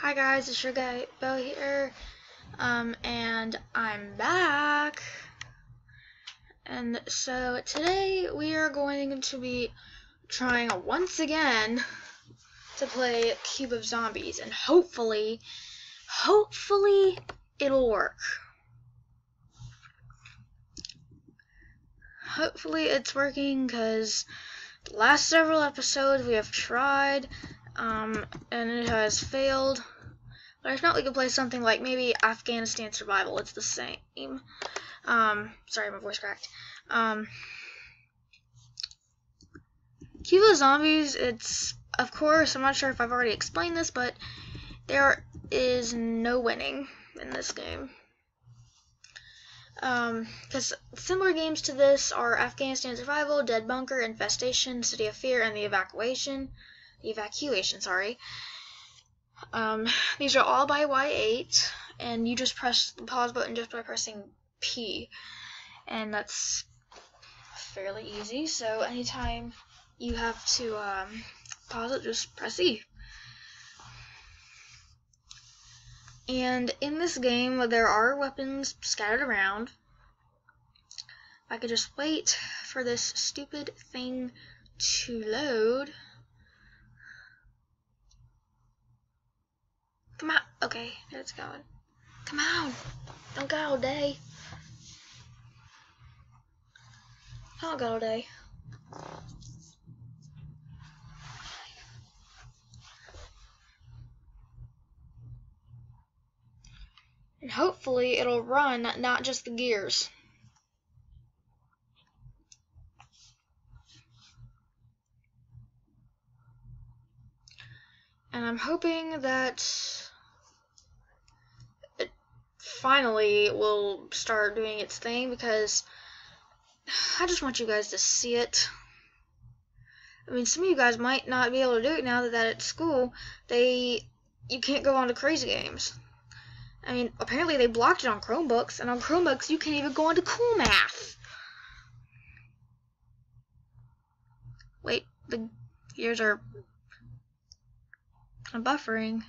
Hi guys, it's your guy Bo here, and I'm back. And so today we are going to be trying once again to play Cube of Zombies, and hopefully it'll work. Hopefully it's working, because the last several episodes we have tried, and it has failed. But if not, we could play something like maybe Afghanistan Survival. It's the same. Sorry, my voice cracked. Cube of Zombies, it's, of course, I'm not sure if I've already explained this, but there is no winning in this game. Because similar games to this are Afghanistan Survival, Dead Bunker, Infestation, City of Fear, and the Evacuation, sorry. These are all by Y8, and you just press the pause button just by pressing P, and that's fairly easy. So anytime you have to pause it, just press E. And in this game, there are weapons scattered around. If I could just wait for this stupid thing to load. Come on. Okay, there it's going. Come on. Don't go all day. Don't go all day. And hopefully it'll run, not just the gears. And I'm hoping that it finally will start doing its thing, because I just want you guys to see it. I mean, some of you guys might not be able to do it now that at school you can't go on to Crazy Games. I mean, apparently they blocked it on Chromebooks, and on Chromebooks you can't even go on to Cool Math. Wait, the gears are kind of buffering.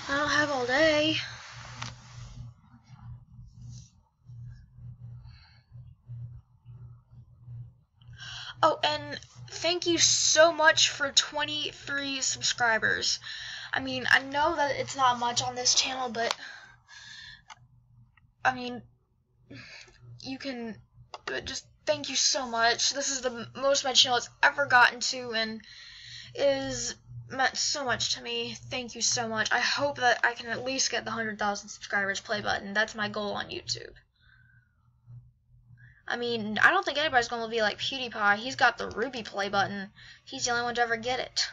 I don't have all day. Oh, and thank you so much for 23 subscribers. I mean, I know that it's not much on this channel, but I mean, you can just thank you so much. This is the most my channel has ever gotten to, and it has meant so much to me. Thank you so much. I hope that I can at least get the 100,000 subscribers play button. That's my goal on YouTube. I mean, I don't think anybody's going to be like PewDiePie. He's got the Ruby play button. He's the only one to ever get it.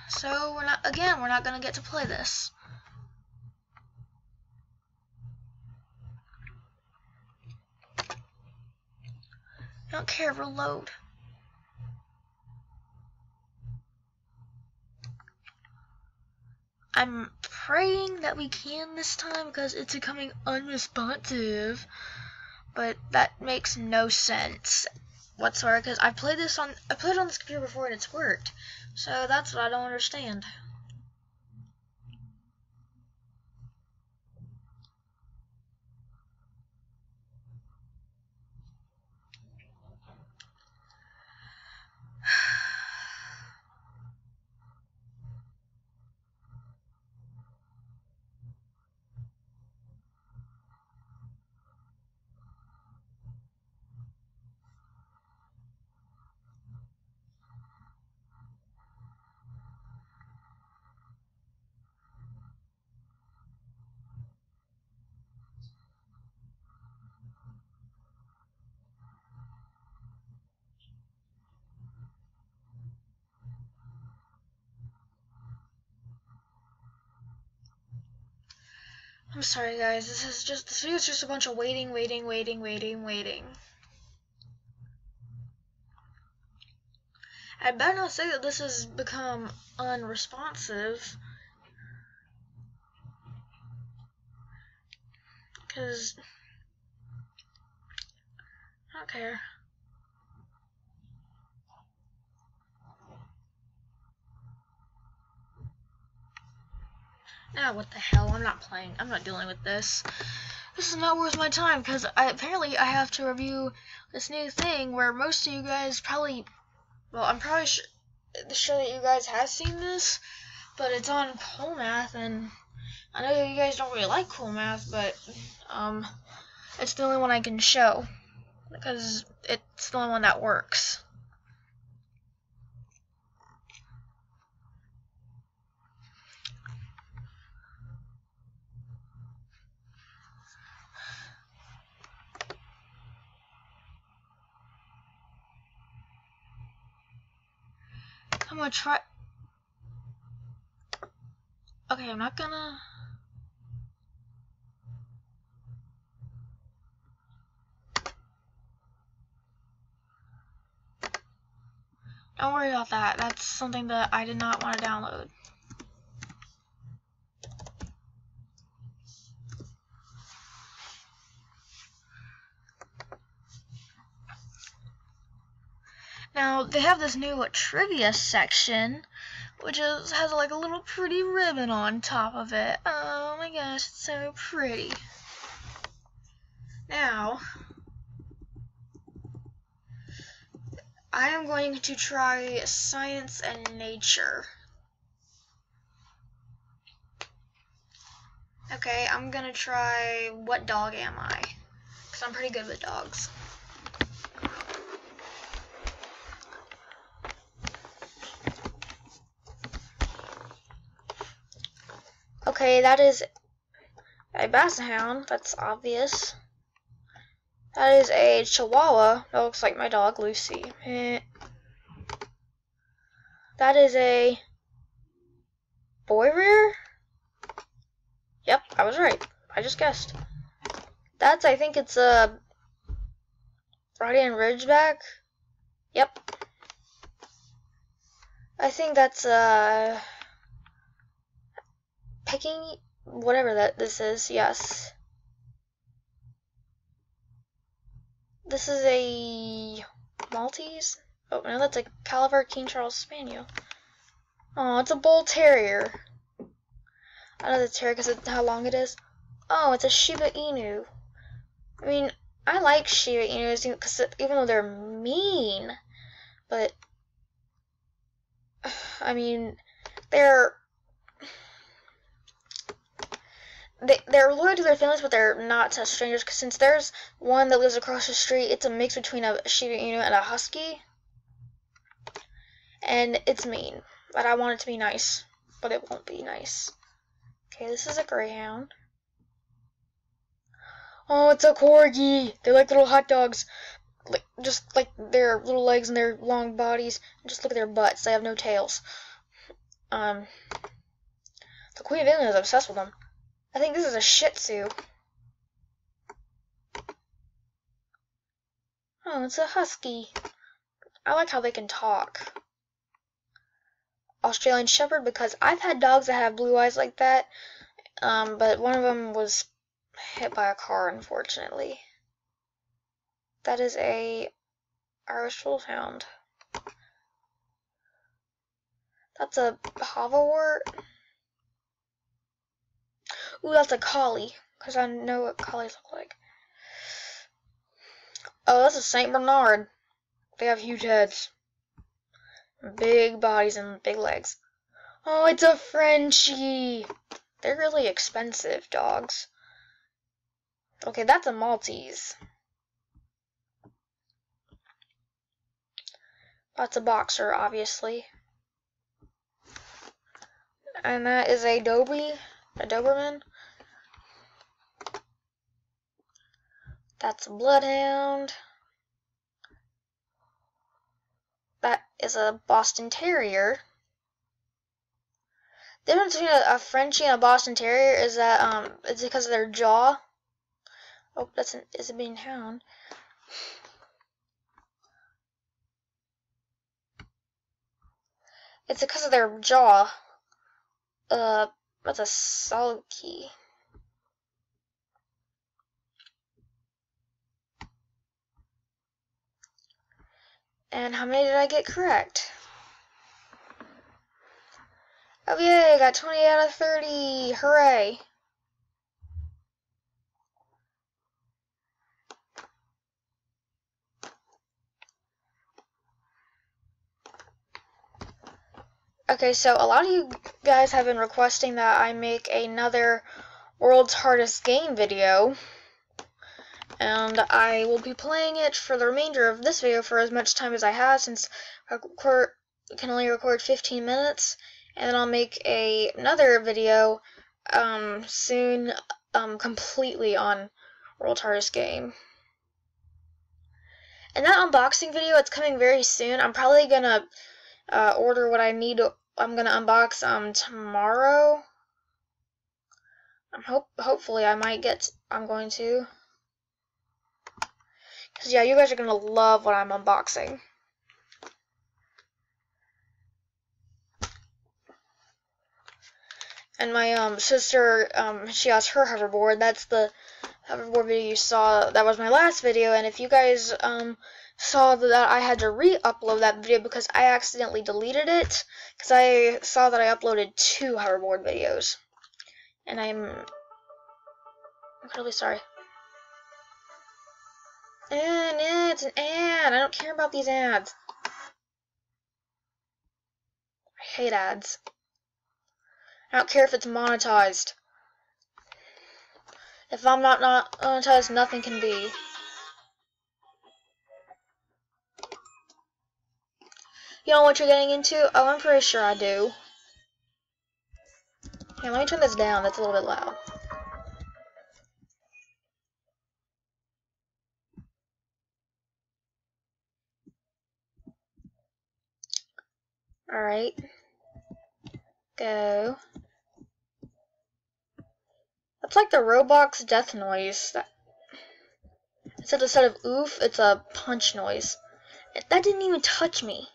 So we're not going to get to play this. I don't care, reload. I'm praying that we can this time, because it's becoming unresponsive, but that makes no sense whatsoever, because I played it on this computer before and it's worked. So that's what I don't understand. I'm sorry guys, this video is just a bunch of waiting. I better not say that this has become unresponsive, because I don't care. Nah, what the hell, I'm not playing, I'm not dealing with this. This is not worth my time, because apparently I have to review this new thing where most of you guys probably, well, I'm probably sure that you guys have seen this, but it's on Cool Math, and I know you guys don't really like Cool Math, but it's the only one I can show, because it's the only one that works. I'm gonna try. Okay, I'm not gonna. Don't worry about that. That's something that I did not want to download. Now, they have this new trivia section, which has like a little pretty ribbon on top of it. Oh my gosh, it's so pretty. Now, I am going to try science and nature. Okay, I'm gonna try what dog am I? Because I'm pretty good with dogs. Okay, that is a Basset Hound, that's obvious. That is a Chihuahua, that looks like my dog, Lucy. That is a Boirer? Yep, I was right. I just guessed. That's, I think it's a Rodian Ridgeback. Yep. I think that's a Peking, whatever this is, yes. This is a Maltese? Oh, no, that's a Caliber King Charles Spaniel. Oh, it's a Bull Terrier. I know the terrier because of how long it is. Oh, it's a Shiba Inu. I mean, I like Shiba Inus because even though they're mean, but I mean, they're loyal to their families, but they're not to strangers. Cause since there's one that lives across the street, it's a mix between a Shiba Inu and a Husky, and it's mean. But I want it to be nice, but it won't be nice. Okay, this is a Greyhound. Oh, it's a Corgi. They're like little hot dogs, just like their little legs and their long bodies. Just look at their butts. They have no tails. The Queen of England is obsessed with them. I think this is a Shih Tzu. Oh, it's a Husky. I like how they can talk. Australian Shepherd, because I've had dogs that have blue eyes like that, but one of them was hit by a car, unfortunately. That is a Irish Wolfhound. That's a Havawart. Ooh, that's a Collie, because I know what Collies look like. Oh, that's a Saint Bernard. They have huge heads, big bodies, and big legs. Oh, it's a Frenchie. They're really expensive dogs. Okay, that's a Maltese. That's a Boxer, obviously. And that is a Doberman. That's a Bloodhound. That is a Boston Terrier. The difference between a Frenchie and a Boston Terrier is that it's because of their jaw. Oh, is it being hound? It's because of their jaw. That's a solid key. And how many did I get correct? Oh yay, I got 20 out of 30. Hooray. Okay, so a lot of you guys have been requesting that I make another World's Hardest Game video. And I will be playing it for the remainder of this video for as much time as I have, since I can only record 15 minutes. And then I'll make another video soon, completely on World's Hardest Game. And that unboxing video, it's coming very soon. I'm probably gonna order what I need. I'm gonna unbox tomorrow. Hopefully I'm going to. Cause yeah, you guys are gonna love what I'm unboxing. And my sister, she has her hoverboard. That's the hoverboard video you saw. That was my last video. And if you guys saw that I had to re-upload that video because I accidentally deleted it, because I saw that I uploaded 2 hoverboard videos, and I'm incredibly sorry. And it's an ad. I don't care about these ads. I hate ads. I don't care if it's monetized. If I'm not monetized, nothing can be. You know what you're getting into? Oh, I'm pretty sure I do. Here, let me turn this down. That's a little bit loud. Alright. Go. That's like the Roblox death noise. Instead of oof, it's a punch noise. That didn't even touch me.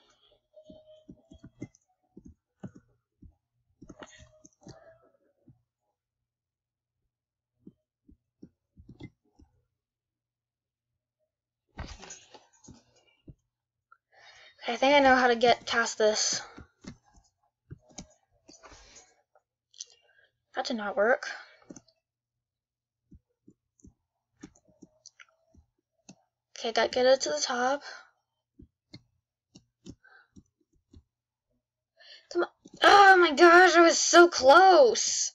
I think I know how to get past this. That did not work. Okay, gotta get it to the top. Come on. Oh my gosh, I was so close.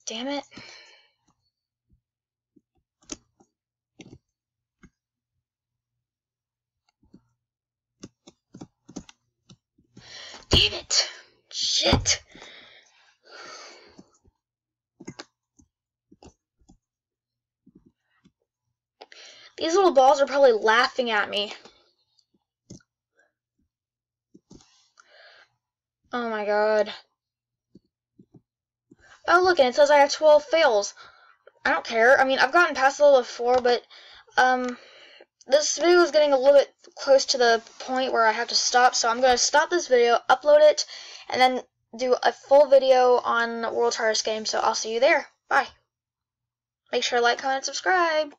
Damn it. Damn it. Shit. These little balls are probably laughing at me. Oh my god. Oh look, and it says I have 12 fails. I don't care. I mean, I've gotten past the level before, but this video is getting a little bit close to the point where I have to stop, so I'm going to stop this video, upload it, and then do a full video on World's Hardest Game, so I'll see you there. Bye. Make sure to like, comment, and subscribe.